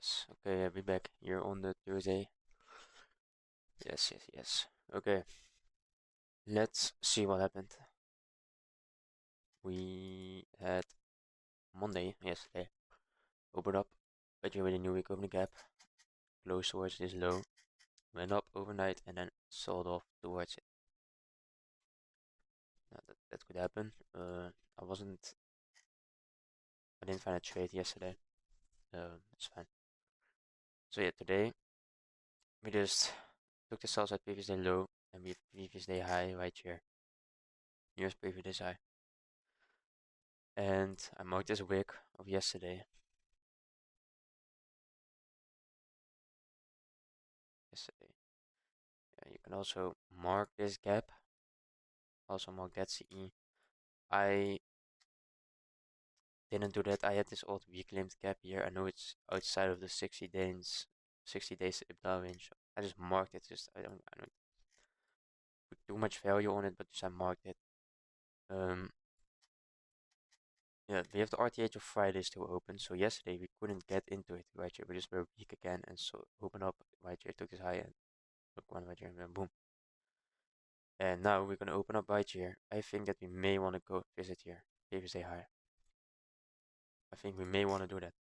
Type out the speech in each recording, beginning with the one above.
Yes. Okay, I'll be back here on the Thursday. Yes. Okay, let's see what happened. We had Monday yesterday. Opened up, but with a new week opening gap. Closed towards this low. Went up overnight and then sold off towards it. Now that could happen. I didn't find a trade yesterday. It's fine. So yeah, today we just took the sell side previous day low and we have previous day high right here. Here's previous day high. And I marked this wick of yesterday. Yeah, you can also mark this gap. Also mark that CE. I didn't do that. I had this old reclaimed gap here. I know it's outside of the 60 days EBITDA range. I just marked it. I don't put too much value on it, but just I marked it. Yeah, we have the RTH of Friday still open. So yesterday we couldn't get into it right here. We just were weak again, and so open up right here, took this high and took one right here, and then boom. And now we're gonna open up right here. I think that we may want to go visit here. Previous day high. I think we may want to do that.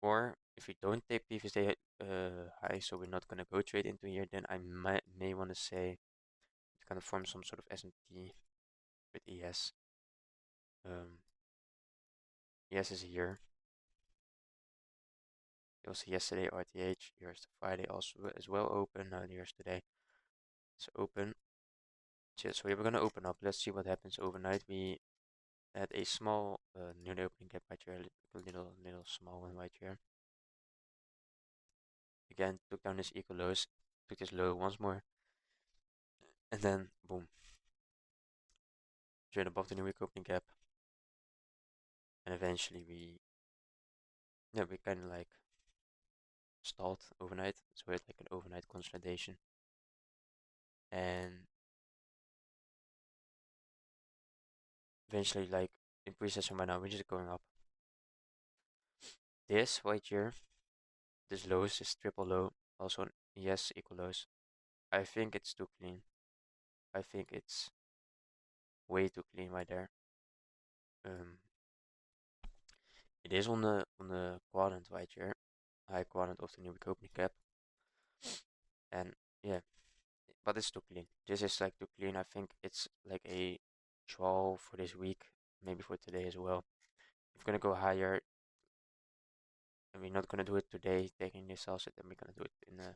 Or if we don't take previous day high, so we're not gonna go trade into here, then I may want to say it's gonna form some sort of SMT with ES. ES is here. You also yesterday RTH. Here's the Friday also as well open. Here's today. It's open. So we're gonna open up. Let's see what happens overnight. We had a small new opening gap right here, little small one right here. Again, took down this equal lows, took this low once more, and then boom, trade above the new week opening gap, and eventually we kind of like stalled overnight, so we had like an overnight consolidation, and eventually like in pre-session right now we're just going up. This right here, this lows, this triple low, also an ES equal lows. I think it's too clean. I think it's way too clean right there. It is on the quadrant right here, high quadrant of the new week opening gap, and yeah, but it's too clean. This is like too clean. I think it's like a draw for this week, maybe for today as well. If we're gonna go higher, and we're not gonna do it today, taking this also, then we're gonna do it in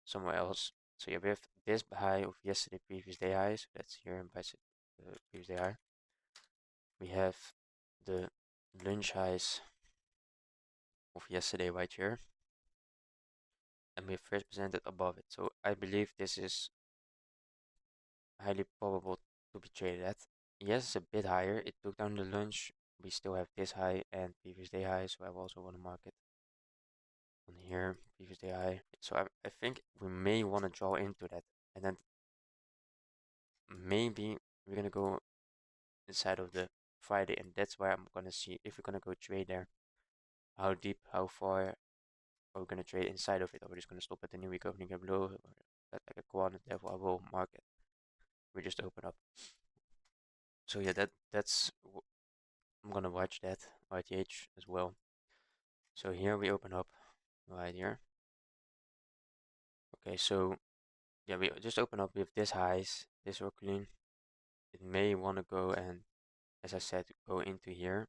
somewhere else. So yeah, we have this high of yesterday, previous day high. So that's here in previous day high. We have the lunch highs of yesterday right here, and we have first presented above it. So I believe this is highly probable to be traded at. Yes, it's a bit higher. It took down the lunch. We still have this high and previous day high, so I also want to mark it on here, previous day high. So I think we may want to draw into that, and then maybe we're gonna go inside of the Friday, and that's where I'm gonna see if we're gonna go trade there. How deep, how far are we gonna trade inside of it? Or we're just gonna stop at the new week opening up low, or at like a quadrant level. I will mark it. We just open up. So yeah, that's I'm gonna watch that RTH as well. So here we open up right here. Okay, so yeah, we just open up with this highs, this are clean. It may want to go and, as I said, go into here,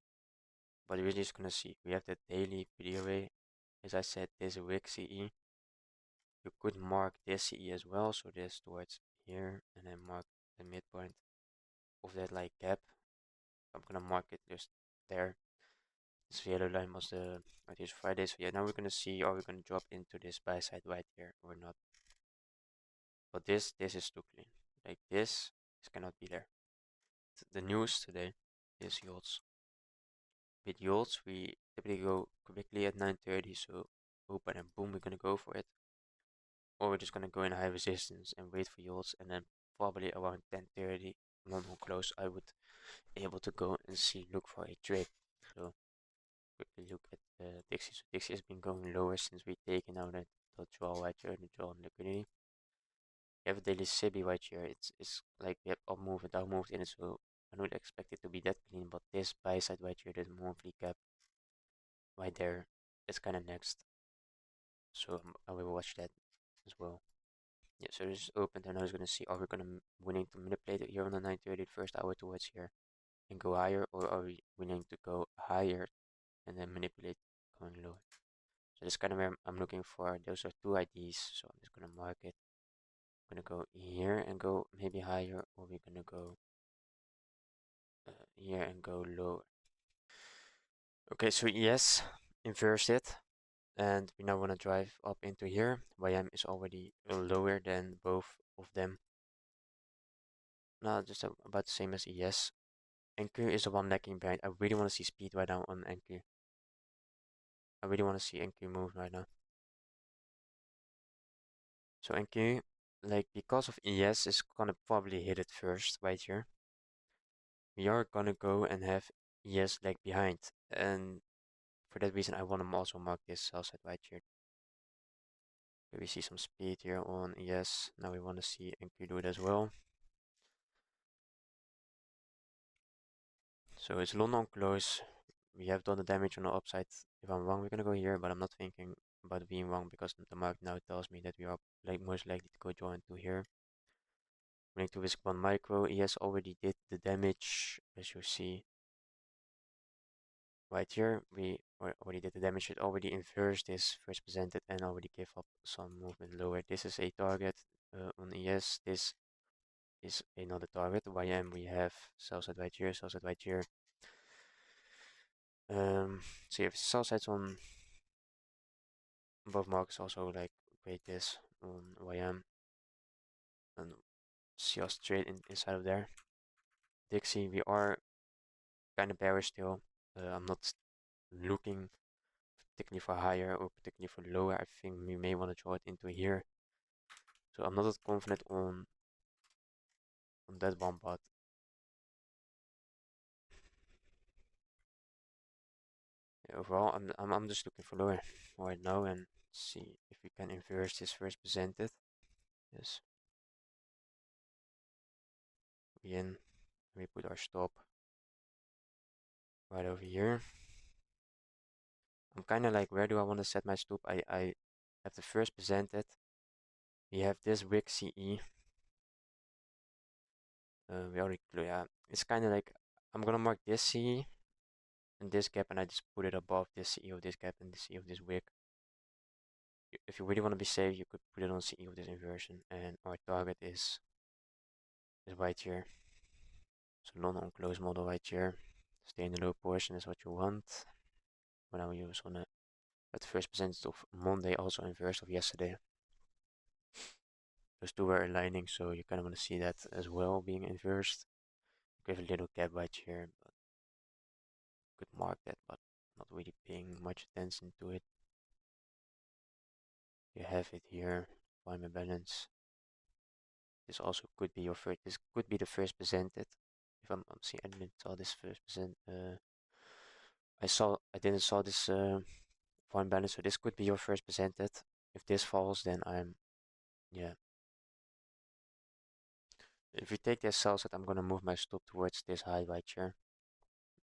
but we're just gonna see. We have the daily video array. As I said, this wick CE. You could mark this CE as well, so this towards here, and then mark the midpoint of that like gap. I'm gonna mark it just there. This yellow line was the RTH Friday. So yeah, now we're gonna see, are we gonna drop into this buy side right here or not? But this is too clean. Like this cannot be there. The news today is yields. With yields, we typically go quickly at 9:30, so open and boom, we're gonna go for it. Or we're just gonna go in high resistance and wait for yields, and then probably around 10:30 London close, I would be able to go and look for a trade. So quickly look at Dixie. So Dixie has been going lower since we taken out the draw right here, the draw on liquidity. We have a daily SIBI right here. It's like we have up move and down moved in it, so I don't expect it to be that clean, but this buy side right here, this monthly gap right there, it's kind of next. So I will watch that as well. Yeah, so this is opened and I was gonna see, are we gonna willing to manipulate it here on the 9:30 first hour towards here and go higher, or are we willing to go higher and then manipulate going lower? So that's kind of where I'm looking for. Those are two IDs, so I'm just gonna mark it. I'm gonna go here and go maybe higher, or we're gonna go here and go lower. Okay, so yes, inverse it, and we now want to drive up into here. YM is already lower than both of them. Now just about the same as ES. NQ is the one lacking behind. I really want to see speed right now on NQ. I really want to see NQ move right now. So NQ, like because of ES, is gonna probably hit it first right here. We are gonna go and have ES lag behind, and for that reason I want to also mark this sell side right here. Okay, we see some speed here on ES. Now we want to see NQ do it as well. So it's London close. We have done the damage on the upside. If I'm wrong, we're gonna go here, but I'm not thinking about being wrong because the market now tells me that we are like most likely to go join to here. Willing to risk one micro. ES already did the damage, as you see right here. We already did the damage. It already inversed this first presented and already gave up some movement lower. This is a target on ES. This is another target. YM we have sell side right here, sell side right here. So if sell sides on both markets also like create this on YM and see us trade inside of there. Dixie, we are kind of bearish still. I'm not looking particularly for higher or particularly for lower. I think we may want to draw it into here. So I'm not that confident on that one, but yeah, overall I'm just looking for lower right now and see if we can inverse this first presented. Yes. We in. We put our stop right over here. I'm kind of like, where do I want to set my stop? I have the first presented. We have this wick CE. We already, yeah, it's kind of like, I'm gonna mark this CE and this gap, and I just put it above this CE of this gap and the CE of this wick. If you really want to be safe, you could put it on CE of this inversion, and our target is right here. So non on close model right here. Stay in the low portion is what you want. But now we use on at the first percentage of Monday, also inverse of yesterday. Those two were aligning, so you kind of want to see that as well being inversed. Give a little gap right here, but could mark that, but not really paying much attention to it. You have it here, find my balance. This also could be your first. This could be the first presented. If I'm seeing, I didn't saw this first present. I didn't saw this fine balance, so this could be your first presented. If this falls, then yeah. If you take this sell side, I'm gonna move my stop towards this high right here.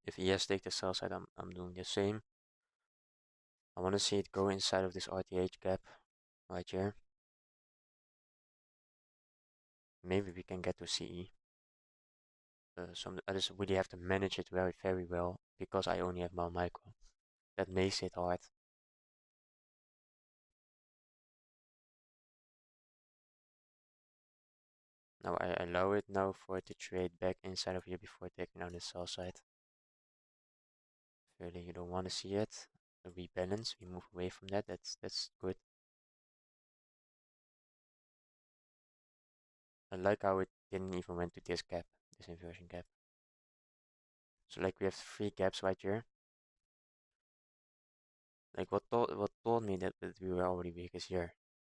If ES take the sell side, I'm doing the same. I want to see it go inside of this RTH gap right here. Maybe we can get to CE. So I just really have to manage it very, very well because I only have my micro. That makes it hard. Now I allow it now for it to trade back inside of here before taking out the sell side. Really, you don't want to see it. We rebalance, we move away from that. That's good. I like how it didn't even went to this gap, this inversion gap. So like we have three gaps right here. Like what told me that we were already weak is here.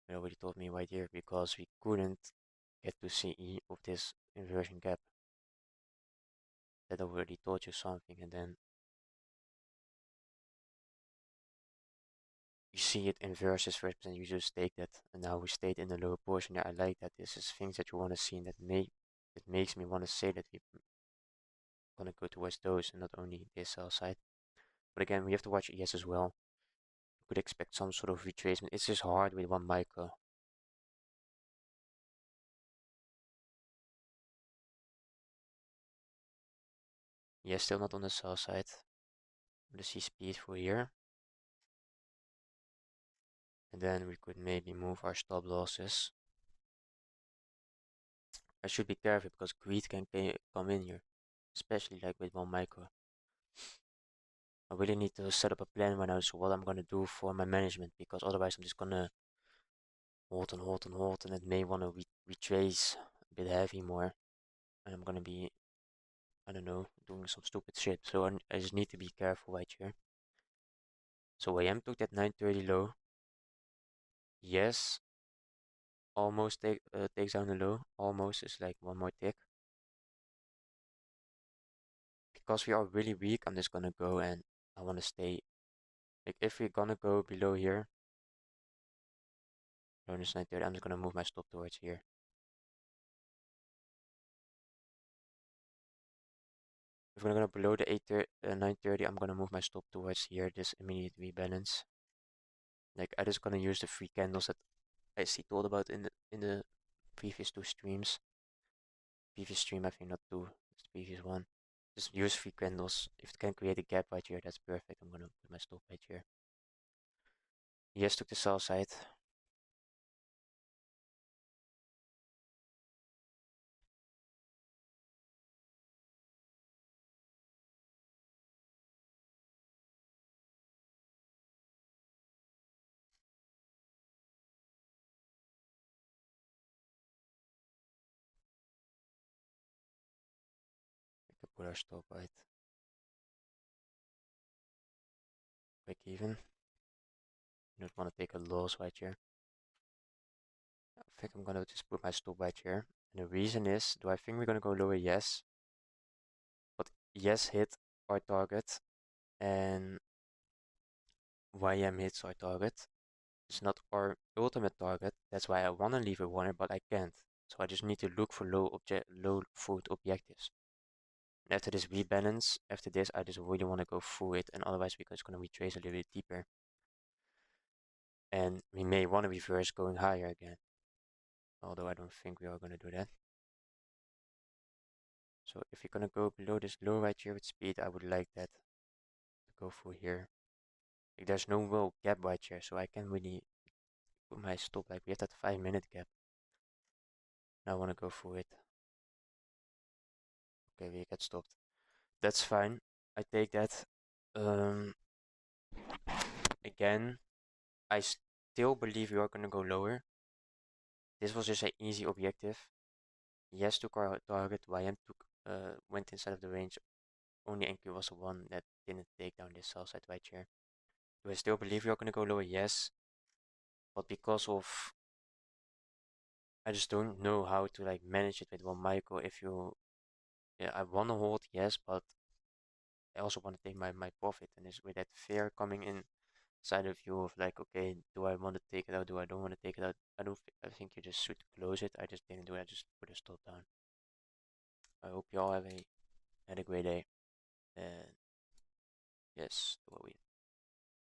It already told me right here because we couldn't get to CE of this inversion gap. That already told you something, and then you see it inverses first, and you just take that. And now we stayed in the lower portion. Yeah, I like that. This is things that you want to see, and that makes me want to say that we want to go towards those and not only this sell side. But again, we have to watch ES as well. You could expect some sort of retracement. It's just hard with one micro. Yeah, still not on the sell side. Let's see speed for here. And then we could maybe move our stop losses. I should be careful because greed can come in here, especially like with one micro. I really need to set up a plan right now, so what I'm gonna do for my management, because otherwise I'm just gonna hold and hold and hold, and it may want to retrace a bit heavy more, and I'm gonna be, I don't know, doing some stupid shit. So I just need to be careful right here. So AM took that 930 low. Yes, almost takes down the low. Almost is like one more tick. Because we are really weak, I'm just gonna go and I wanna stay. Like if we're gonna go below here, around this 930, I'm just gonna move my stop towards here. If we're gonna below the 930, I'm gonna move my stop towards here, this immediate rebalance. Like I just gonna use the free candles that I see told about in the previous two streams. Previous stream, I think not two, it's the previous one. Just use free candles. If it can create a gap right here, that's perfect. I'm gonna put my stop right here. Yes, took the sell side. We can put our stop right. Break even. You don't want to take a loss right here. I think I'm gonna just put my stop right here. And the reason is, do I think we're gonna go lower? Yes. But yes hit our target and YM hits our target. It's not our ultimate target. That's why I wanna leave a warner, but I can't. So I just need to look for low food objectives. And after this rebalance, after this, I just really wanna go through it, and otherwise we're just gonna retrace a little bit deeper. And we may wanna reverse going higher again. Although I don't think we are gonna do that. So if you're gonna go below this low right here with speed, I would like that to go through here. Like there's no real gap right here, so I can really put my stop. Like we have that 5-minute gap. Now I wanna go through it. Okay, we get stopped. That's fine. I take that. Again, I still believe we are gonna go lower. This was just an easy objective. Yes took our target. YM went inside of the range. Only NQ was the one that didn't take down this sell side right here. Do I still believe we are gonna go lower? Yes. But because of I just don't know how to like manage it with one micro. If you yeah, I wanna hold, yes, but I also want to take my profit, and it's with that fear coming in side of you of like, okay, do I want to take it out? Do I don't want to take it out? I think you just should close it. I just didn't do it. I just put a stop down. I hope you all had a great day, and yes, do what we